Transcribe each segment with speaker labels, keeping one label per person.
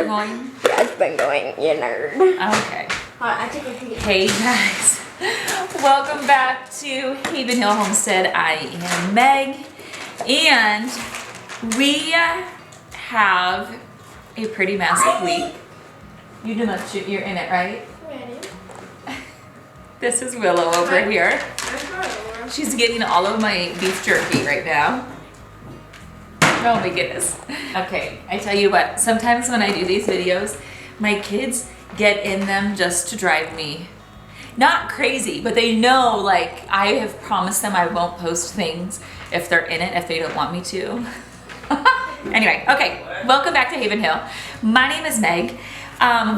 Speaker 1: it going?
Speaker 2: Yeah, it's been going, you nerd.
Speaker 1: Okay.
Speaker 2: I take a peek.
Speaker 1: Hey guys, welcome back to Haven Hill Homestead. I am Meg, and we have a pretty massive week. You do not shoot, you're in it, right?
Speaker 2: Ready?
Speaker 1: This is Willow over here. She's getting all of my beef jerky right now. Oh my goodness. Okay, I tell you what, sometimes when I do these videos, my kids get in them just to drive me not crazy, but they know, like, I have promised them I won't post things if they're in it, if they don't want me to. Anyway, okay, welcome back to Haven Hill. My name is Meg.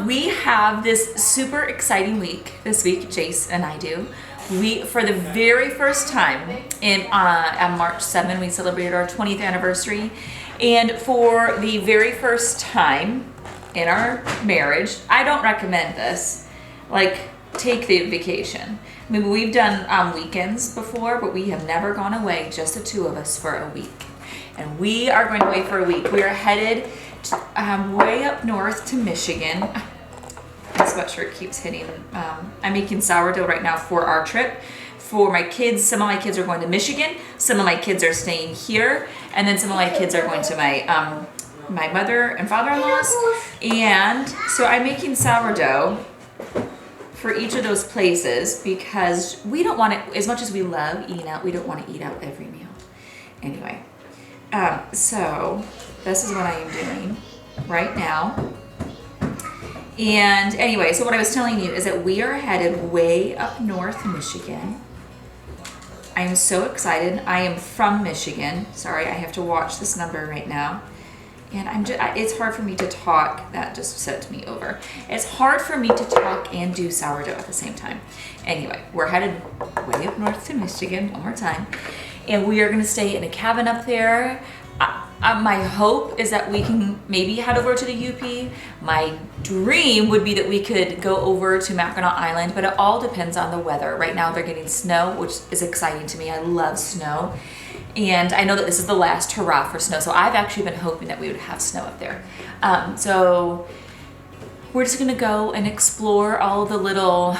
Speaker 1: We have this super exciting week this week, Jace and I do. We, for the very first time on March 7, we celebrated our 20th anniversary. And for the very first time in our marriage, I don't recommend this, like, take the vacation. I mean, we've done weekends before, but we have never gone away, just the two of us, for a week. And we are going away for a week. We are headed way up north to Michigan. My sweatshirt keeps hitting. I'm making sourdough right now for our trip. For my kids, some of my kids are going to Michigan, some of my kids are staying here, and then some of my kids are going to my my mother and father-in-law's. And so I'm making sourdough for each of those places because we don't want to, as much as we love eating out, we don't want to eat out every meal. Anyway, so this is what I am doing right now. And anyway, so what I was telling you is that we are headed way up north Michigan. I am so excited. I am from Michigan. Sorry, I have to watch this number right now. And I'm just, it's hard for me to talk. That just set me over. It's hard for me to talk and do sourdough at the same time. Anyway, we're headed way up north to Michigan one more time. And we are gonna stay in a cabin up there. My hope is that we can maybe head over to the UP. My dream would be that we could go over to Mackinac Island, but it all depends on the weather. Right now they're getting snow, which is exciting to me. I love snow. And I know that this is the last hurrah for snow, so I've actually been hoping that we would have snow up there. So we're just gonna go and explore all the little,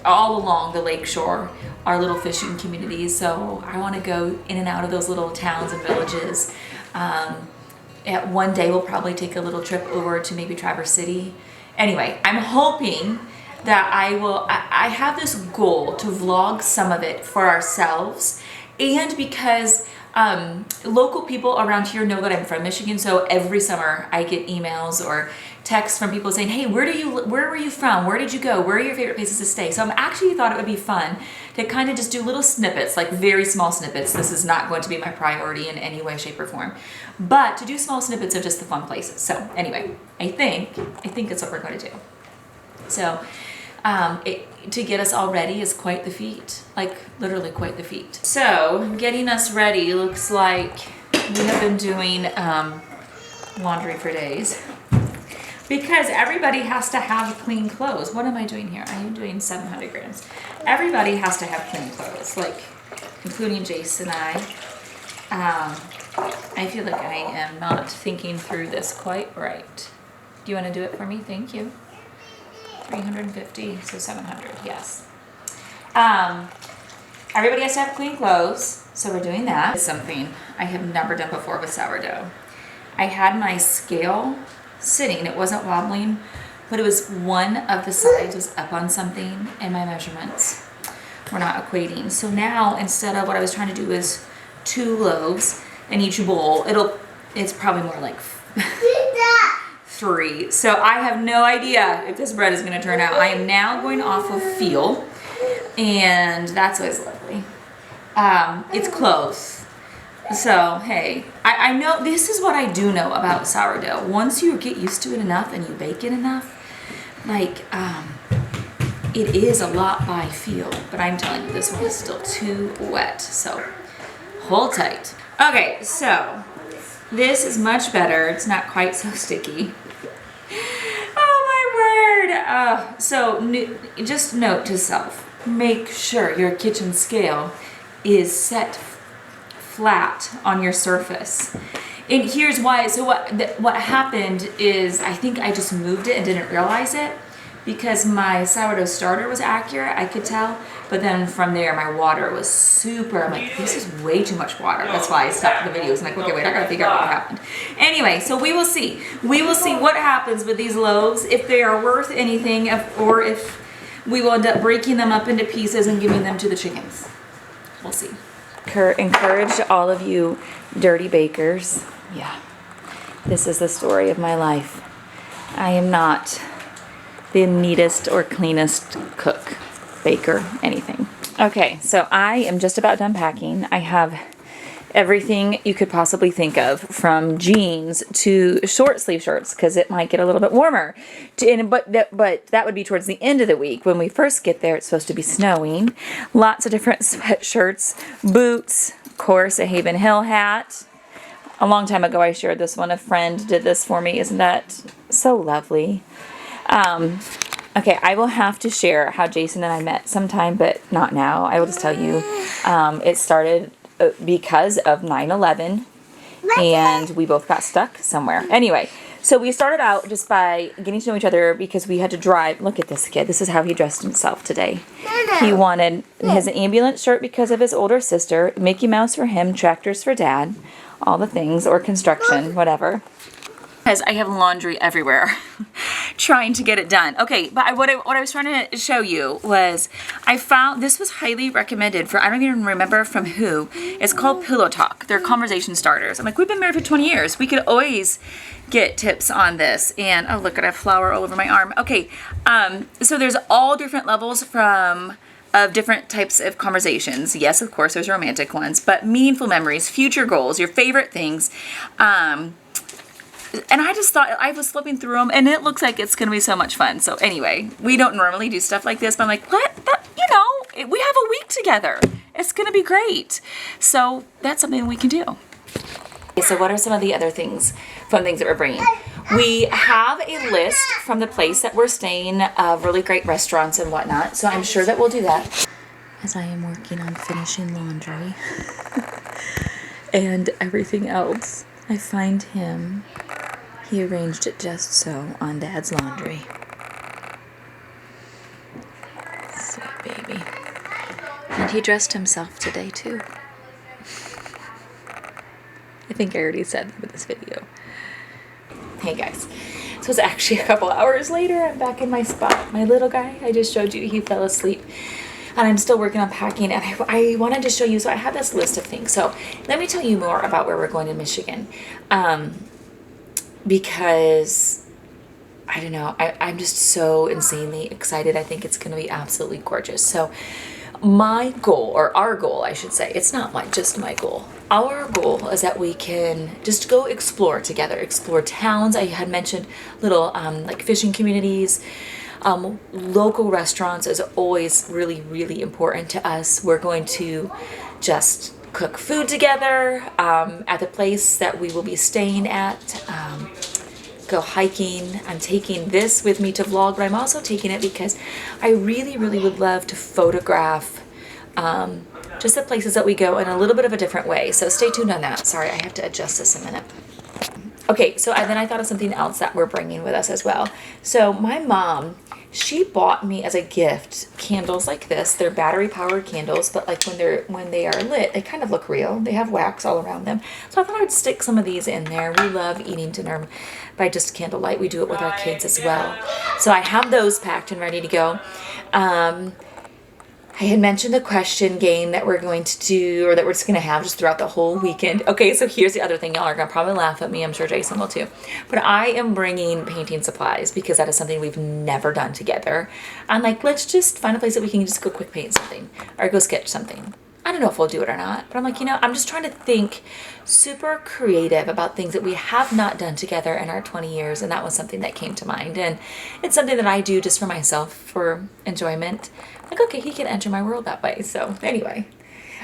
Speaker 1: all along the lake shore, our little fishing communities. So I want to go in and out of those little towns and villages. At one day we'll probably take a little trip over to maybe Traverse City. Anyway, I'm hoping that I have this goal to vlog some of it for ourselves, and because local people around here know that I'm from Michigan, so every summer I get emails or texts from people saying, hey, where were you from? Where did you go? Where are your favorite places to stay? So I'm actually thought it would be fun to kind of just do little snippets, like very small snippets. This is not going to be my priority in any way, shape, or form, but to do small snippets of just the fun places. So anyway, I think that's what we're going to do. So to get us all ready is quite the feat, like literally quite the feat. So getting us ready looks like we have been doing laundry for days because everybody has to have clean clothes. What am I doing here? I am doing 700 grams. Everybody has to have clean clothes, like including Jace and I feel like I am not thinking through this quite right. Do you want to do it for me? Thank you. 350, so 700, yes. Everybody has to have clean clothes, so we're doing that. It's something I have never done before with sourdough. I had my scale sitting, it wasn't wobbling, but it was one of the sides was up on something and my measurements were not equating. So now, instead of what I was trying to do is 2 loaves in each bowl, it's probably more like 3. So I have no idea if this bread is going to turn out. I am now going off of feel, and that's always lovely. It's close. So hey, I know, this is what I do know about sourdough. Once you get used to it enough and you bake it enough, like it is a lot by feel. But I'm telling you, this one is still too wet. So hold tight. Okay, so this is much better. It's not quite so sticky. Oh my word. So just note to self, make sure your kitchen scale is set flat on your surface. And here's why. So what happened is I think I just moved it and didn't realize it because my sourdough starter was accurate, I could tell. But then from there, my water was super, I'm like, this is way too much water. That's why I stopped the video. I'm like, okay, wait, I gotta figure out what happened. Anyway, so we will see. We will see what happens with these loaves, if they are worth anything, or if we will end up breaking them up into pieces and giving them to the chickens. We'll see. Encourage all of you dirty bakers. Yeah, this is the story of my life. I am not the neatest or cleanest cook, baker, anything. Okay, so I am just about done packing. I have everything you could possibly think of, from jeans to short sleeve shirts, because it might get a little bit warmer. But that would be towards the end of the week. When we first get there, it's supposed to be snowing. Lots of different sweatshirts, boots, of course, a Haven Hill hat. A long time ago, I shared this one. A friend did this for me. Isn't that so lovely? Okay, I will have to share how Jason and I met sometime, but not now. I will just tell you, it started because of 9/11, and we both got stuck somewhere. Anyway, so we started out just by getting to know each other because we had to drive. Look at this kid. This is how he dressed himself today. He wanted his ambulance shirt because of his older sister, Mickey Mouse for him, tractors for dad, all the things, or construction, whatever. Because I have laundry everywhere trying to get it done. Okay, but what I was trying to show you was I found this was highly recommended for, I don't even remember from who. It's called Pillow Talk. They're conversation starters. I'm like, we've been married for 20 years. We could always get tips on this. And oh, look, I have flour all over my arm. Okay, so there's all different levels of different types of conversations. Yes, of course, there's romantic ones, but meaningful memories, future goals, your favorite things. And I just thought, I was flipping through them, and it looks like it's going to be so much fun. So anyway, we don't normally do stuff like this, but I'm like, what? We have a week together. It's going to be great. So that's something we can do. Okay, so what are some of the other things, fun things that we're bringing? We have a list from the place that we're staying of really great restaurants and whatnot. So I'm sure that we'll do that. As I am working on finishing laundry and everything else, I find him. He arranged it just so on Dad's laundry. Sweet baby. And he dressed himself today too. I think I already said that with this video. Hey guys. So it's actually a couple hours later. I'm back in my spot. My little guy, I just showed you, he fell asleep. And I'm still working on packing, and I wanted to show you, so I have this list of things. So let me tell you more about where we're going in Michigan. Because, I don't know, I'm just so insanely excited. I think it's going to be absolutely gorgeous. So my goal, or our goal, I should say, it's not just my goal. Our goal is that we can just go explore together, explore towns. I had mentioned little like fishing communities. Local restaurants is always really, really important to us. We're going to just cook food together at the place that we will be staying at. Go hiking. I'm taking this with me to vlog, but I'm also taking it because I really, really would love to photograph just the places that we go in a little bit of a different way. So stay tuned on that. Sorry, I have to adjust this a minute. Okay, so then I thought of something else that we're bringing with us as well. So my mom, she bought me as a gift candles like this. They're battery powered candles, but like when they are lit, they kind of look real. They have wax all around them. So I thought I would stick some of these in there. We love eating dinner by just candlelight. We do it with our kids as well. So I have those packed and ready to go. I had mentioned the question game that we're going to do, or that we're just going to have just throughout the whole weekend. Okay, so here's the other thing. Y'all are going to probably laugh at me. I'm sure Jason will too. But I am bringing painting supplies because that is something we've never done together. I'm like, let's just find a place that we can just go quick paint something or go sketch something. I don't know if we'll do it or not, but I'm like, I'm just trying to think super creative about things that we have not done together in our 20 years, and that was something that came to mind. And it's something that I do just for myself, for enjoyment. Like, okay, he can enter my world that way. So anyway,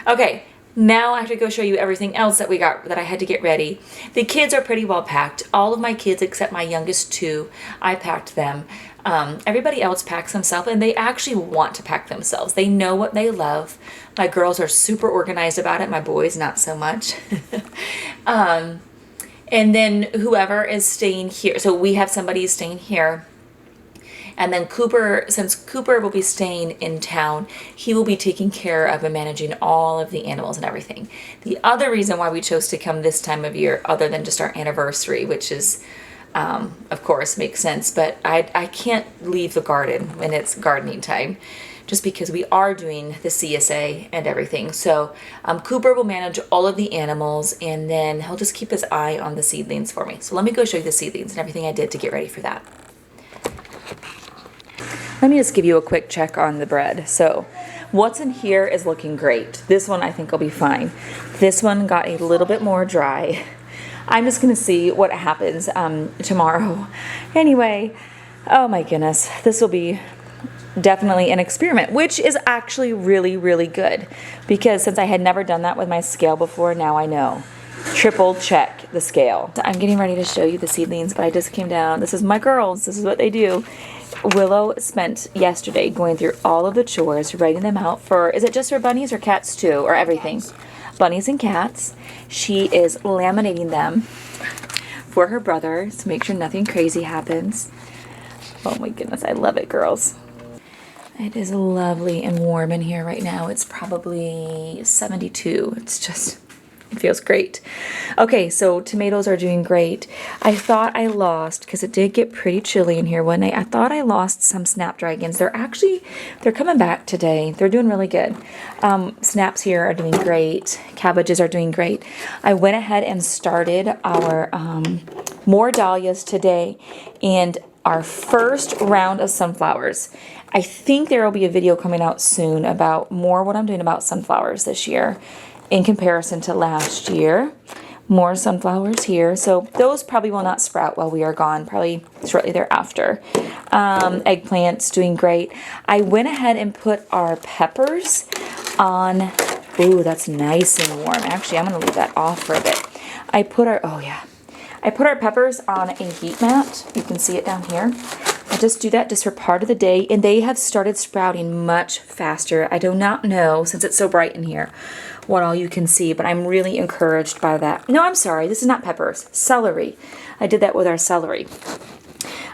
Speaker 1: okay, now I have to go show you everything else that I had to get ready. The kids are pretty well packed. All of my kids except my youngest two, I packed them. Everybody else packs themselves, and they actually want to pack themselves. They know what they love. My girls are super organized about it. My boys, not so much. And then whoever is staying here, so we have somebody staying here. And then Cooper, since Cooper will be staying in town, he will be taking care of and managing all of the animals and everything. The other reason why we chose to come this time of year, other than just our anniversary, which is, of course, makes sense, but I can't leave the garden when it's gardening time, just because we are doing the CSA and everything. So Cooper will manage all of the animals, and then he'll just keep his eye on the seedlings for me. So let me go show you the seedlings and everything I did to get ready for that. Let me just give you a quick check on the bread. So what's in here is looking great. This one I think will be fine. This one got a little bit more dry. I'm just gonna see what happens tomorrow. Anyway, oh my goodness, this will be definitely an experiment, which is actually really, really good, because since I had never done that with my scale before, now I know. Triple check the scale. I'm getting ready to show you the seedlings, but I just came down. This is my girls. This is what they do. Willow spent yesterday going through all of the chores, writing them out for, is it just for bunnies or cats too, or everything? Cats. Bunnies and cats. She is laminating them for her brother to make sure nothing crazy happens. Oh my goodness, I love it, girls. It is lovely and warm in here right now. It's probably 72. It's just, it feels great. Okay, so tomatoes are doing great. I thought I lost, because it did get pretty chilly in here one night, I thought I lost some snapdragons. They're coming back today. They're doing really good. Snaps here are doing great. Cabbages are doing great. I went ahead and started our more dahlias today and our first round of sunflowers. I think there will be a video coming out soon about more what I'm doing about sunflowers this year in comparison to last year. More sunflowers here. So those probably will not sprout while we are gone, probably shortly thereafter. Eggplants doing great. I went ahead and put our peppers on. Ooh, that's nice and warm. Actually, I'm going to leave that off for a bit. I put our peppers on a heat mat. You can see it down here. I just do that just for part of the day, and they have started sprouting much faster. I do not know, since it's so bright in here, what all you can see, but I'm really encouraged by that. No, I'm sorry, this is not peppers, celery. I did that with our celery.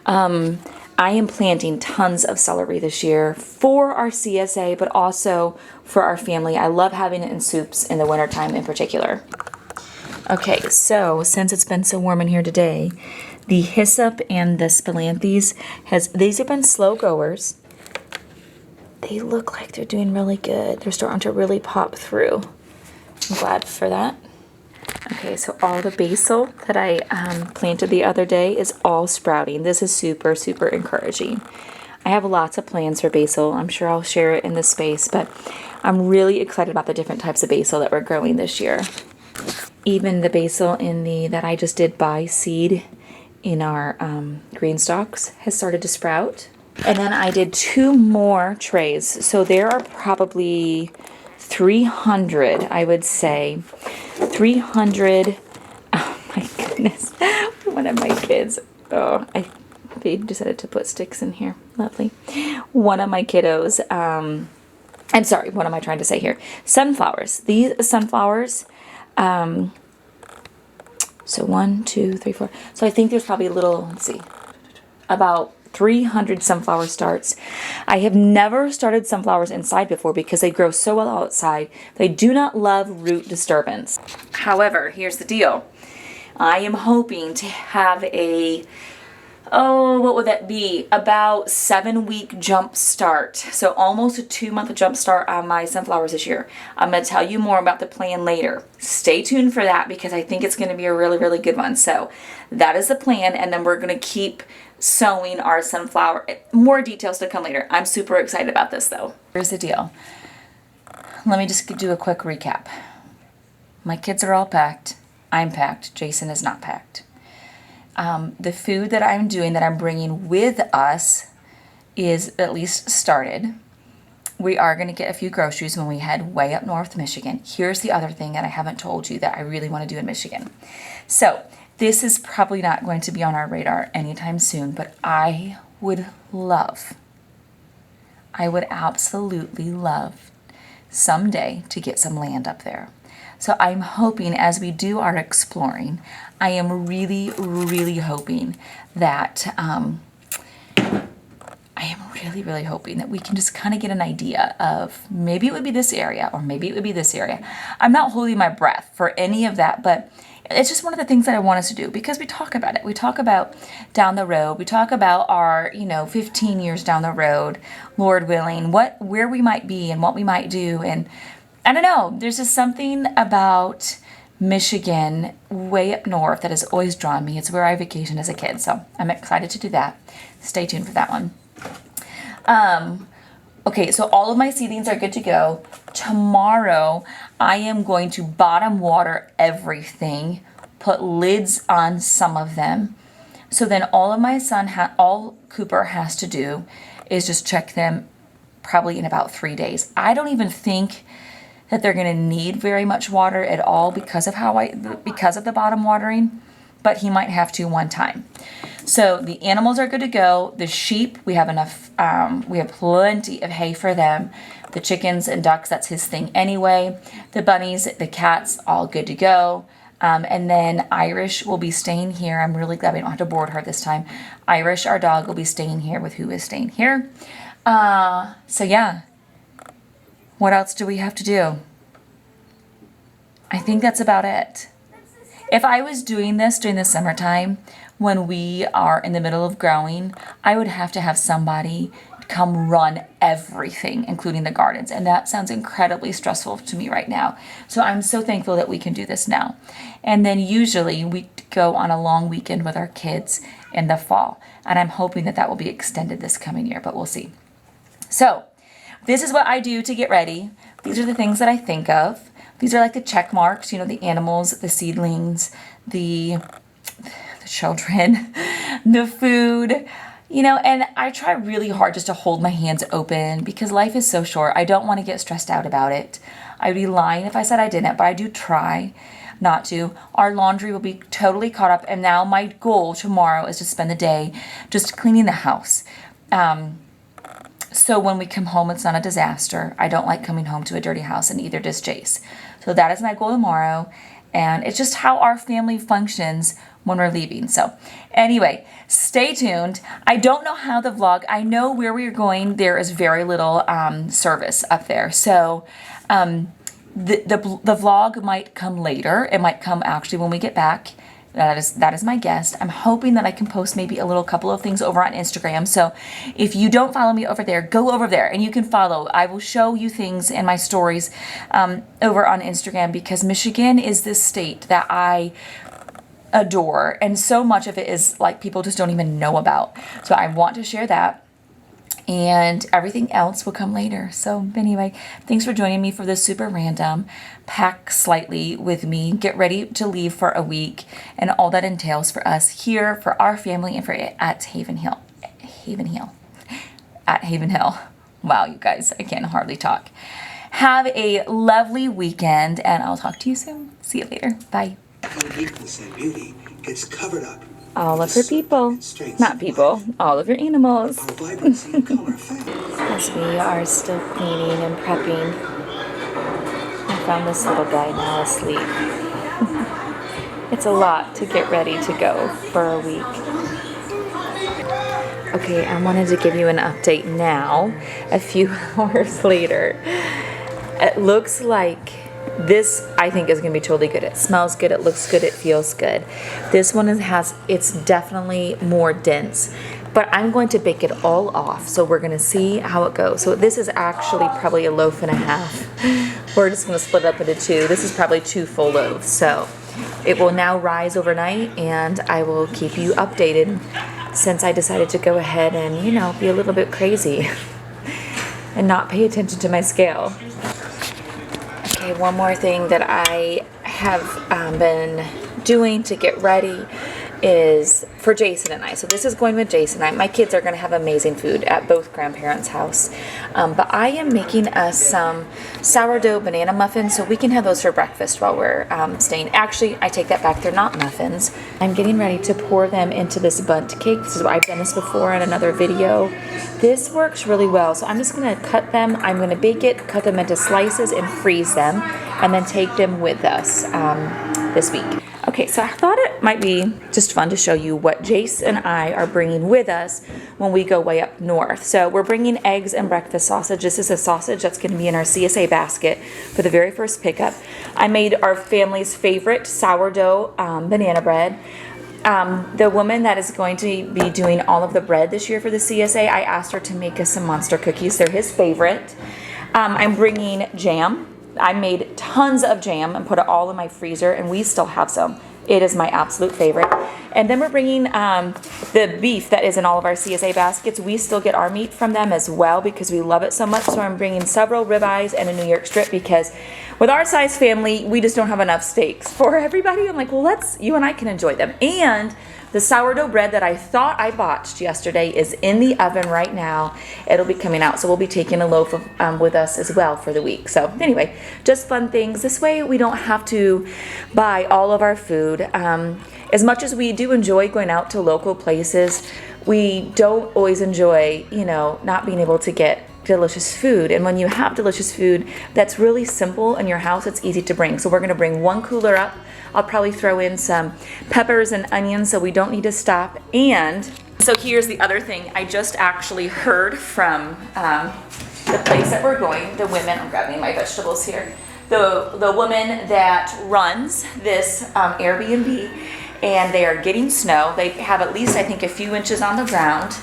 Speaker 1: I am planting tons of celery this year for our CSA, but also for our family. I love having it in soups in the wintertime in particular. Okay, so since it's been so warm in here today, the hyssop and the spilanthes, these have been slow goers. They look like they're doing really good. They're starting to really pop through. I'm glad for that. Okay, so all the basil that I planted the other day is all sprouting. This is super, super encouraging. I have lots of plans for basil. I'm sure I'll share it in this space, but I'm really excited about the different types of basil that we're growing this year. Even the basil that I just did by seed in our green stalks has started to sprout. And then I did 2 more trays. So there are probably 300, I would say. 300, oh my goodness. One of my kids, they decided to put sticks in here. Lovely. One of my kiddos, I'm sorry, what am I trying to say here? Sunflowers. These sunflowers, so 1, 2, 3, 4. So I think there's probably let's see, about 300 sunflower starts. I have never started sunflowers inside before because they grow so well outside. They do not love root disturbance. However, here's the deal. I am hoping to have what would that be? About 7-week jump start. So almost a 2-month jump start on my sunflowers this year. I'm going to tell you more about the plan later. Stay tuned for that because I think it's going to be a really, really good one. So that is the plan, and then we're going to keep sowing our sunflower. More details to come later. I'm super excited about this though. Here's the deal. Let me just do a quick recap. My kids are all packed. I'm packed. Jason is not packed. The food that I'm doing, that I'm bringing with us, is at least started. We are going to get a few groceries when we head way up north Michigan. Here's the other thing that I haven't told you that I really want to do in Michigan. So this is probably not going to be on our radar anytime soon, but I would absolutely love someday to get some land up there. So I'm hoping as we do our exploring, I am really, really hoping that, really hoping that we can just kind of get an idea of maybe it would be this area or maybe it would be this area. I'm not holding my breath for any of that, but it's just one of the things that I want us to do because we talk about it. We talk about down the road. We talk about our, 15 years down the road, Lord willing, where we might be and what we might do. And I don't know, there's just something about Michigan way up north that has always drawn me. It's where I vacationed as a kid. So I'm excited to do that. Stay tuned for that one. Okay, so all of my seedlings are good to go. Tomorrow, I am going to bottom water everything, put lids on some of them. So then all Cooper has to do is just check them probably in about 3 days. I don't even think that they're going to need very much water at all because of the bottom watering, but he might have to one time. So the animals are good to go. The sheep, we have enough, we have plenty of hay for them. The chickens and ducks, that's his thing anyway. The bunnies, the cats, all good to go. And then Irish will be staying here. I'm really glad we don't have to board her this time. Irish, our dog, will be staying here with who is staying here. So yeah. What else do we have to do? I think that's about it. If I was doing this during the summertime, when we are in the middle of growing, I would have to have somebody come run everything, including the gardens. And that sounds incredibly stressful to me right now. So I'm so thankful that we can do this now. And then usually we go on a long weekend with our kids in the fall. And I'm hoping that that will be extended this coming year, but we'll see. So this is what I do to get ready. These are the things that I think of. These are like the check marks, the animals, the seedlings, the children, the food, and I try really hard just to hold my hands open because life is so short. I don't want to get stressed out about it. I'd be lying if I said I didn't, but I do try not to. Our laundry will be totally caught up, and now my goal tomorrow is to spend the day just cleaning the house. So when we come home, it's not a disaster. I don't like coming home to a dirty house, and either does Jace. So that is my goal tomorrow, and it's just how our family functions when we're leaving. So anyway, stay tuned. I don't know how the vlog, I know where we're going, there is very little service up there. So the vlog might come later. It might come actually when we get back. That is my guess. I'm hoping that I can post maybe a couple of things over on Instagram. So if you don't follow me over there, go over there and you can follow. I will show you things in my stories over on Instagram because Michigan is this state that I adore, and so much of it is like people just don't even know about. So I want to share that, and everything else will come later. So anyway, thanks for joining me for this super random pack slightly with me, get ready to leave for a week, and all that entails for us here, for our family, and for at Haven Hill. Wow, you guys, I can hardly talk. Have a lovely weekend, and I'll talk to you soon. See you later. Bye.
Speaker 3: Uniqueness and beauty gets covered up.
Speaker 1: All of your people, not people, all of your animals.
Speaker 3: Our vibrancy and color fade.
Speaker 1: As we are still cleaning and prepping, I found this little guy now asleep. It's a lot to get ready to go for a week. Okay, I wanted to give you an update now, a few hours later. It looks like this, I think, is going to be totally good. It smells good, it looks good, it feels good. This one it's definitely more dense, but I'm going to bake it all off, so we're going to see how it goes. So this is actually probably a loaf and a half. We're just going to split it up into two. This is probably 2 full loaves, so it will now rise overnight, and I will keep you updated since I decided to go ahead and, be a little bit crazy and not pay attention to my scale. Okay, one more thing that I have been doing to get ready is for Jason and I. So this is going with Jason and I. My kids are going to have amazing food at both grandparents' house. But I am making us some sourdough banana muffins so we can have those for breakfast while we're staying. Actually, I take that back. They're not muffins. I'm getting ready to pour them into this bundt cake. I've done this before in another video. This works really well. So I'm just going to cut them. I'm going to bake it, cut them into slices, and freeze them. and then take them with us this week. Okay, so I thought it might be just fun to show you what Jace and I are bringing with us when we go way up north. So we're bringing eggs and breakfast sausage. This is a sausage that's going to be in our CSA basket for the very first pickup. I made our family's favorite sourdough banana bread. The woman that is going to be doing all of the bread this year for the CSA, I asked her to make us some monster cookies. They're his favorite. I'm bringing jam. I made tons of jam and put it all in my freezer, and we still have some. It is my absolute favorite. And then we're bringing the beef that is in all of our CSA baskets. We still get our meat from them as well because we love it so much. So I'm bringing several ribeyes and a New York strip because with our size family, we just don't have enough steaks for everybody. I'm like, well, you and I can enjoy them. And the sourdough bread that I thought I botched yesterday is in the oven right now. It'll be coming out, so we'll be taking a loaf of, with us as well for the week. So anyway, just fun things. This way we don't have to buy all of our food. As much as we do enjoy going out to local places, we don't always enjoy, not being able to get delicious food. And when you have delicious food that's really simple in your house, it's easy to bring. So we're going to bring one cooler up. I'll probably throw in some peppers and onions so we don't need to stop. And so here's the other thing. I just actually heard from the place that we're going, the women, I'm grabbing my vegetables here, the woman that runs this Airbnb, and they are getting snow. They have at least, I think, a few inches on the ground.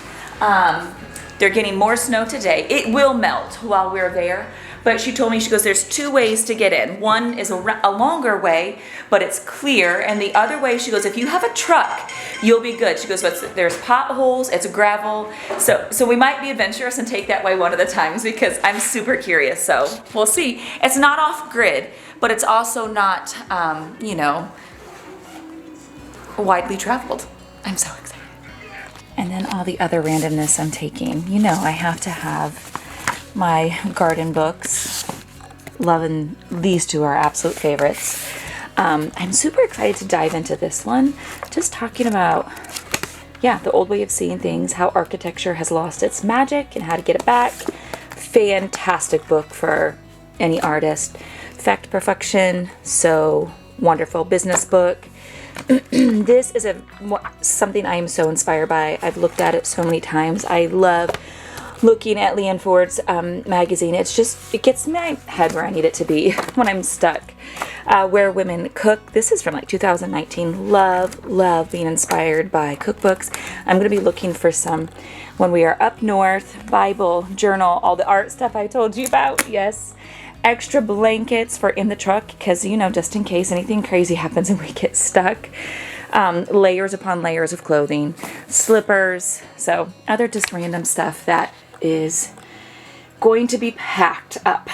Speaker 1: They're getting more snow today. It will melt while we're there. But she told me, she goes, there's two ways to get in. One is a longer way, but it's clear. And the other way, she goes, if you have a truck, you'll be good. She goes, but there's potholes, it's gravel. So we might be adventurous and take that way one of the times because I'm super curious. So we'll see. It's not off grid, but it's also not, widely traveled. I'm so excited. And then all the other randomness I'm taking. I have to have my garden books. Loving these two are absolute favorites. I'm super excited to dive into this one. Just talking about, the old way of seeing things, how architecture has lost its magic and how to get it back. Fantastic book for any artist. Fact Perfection, so wonderful. Business book. This is something I am so inspired by. I've looked at it so many times. I love looking at Leanne Ford's magazine. It gets my head where I need it to be when I'm stuck. Where Women Cook. This is from like 2019. Love being inspired by cookbooks. I'm going to be looking for some when we are up north. Bible, journal, all the art stuff I told you about. Yes. Extra blankets for in the truck because, just in case anything crazy happens and we get stuck. Layers upon layers of clothing. Slippers. So other just random stuff that is going to be packed up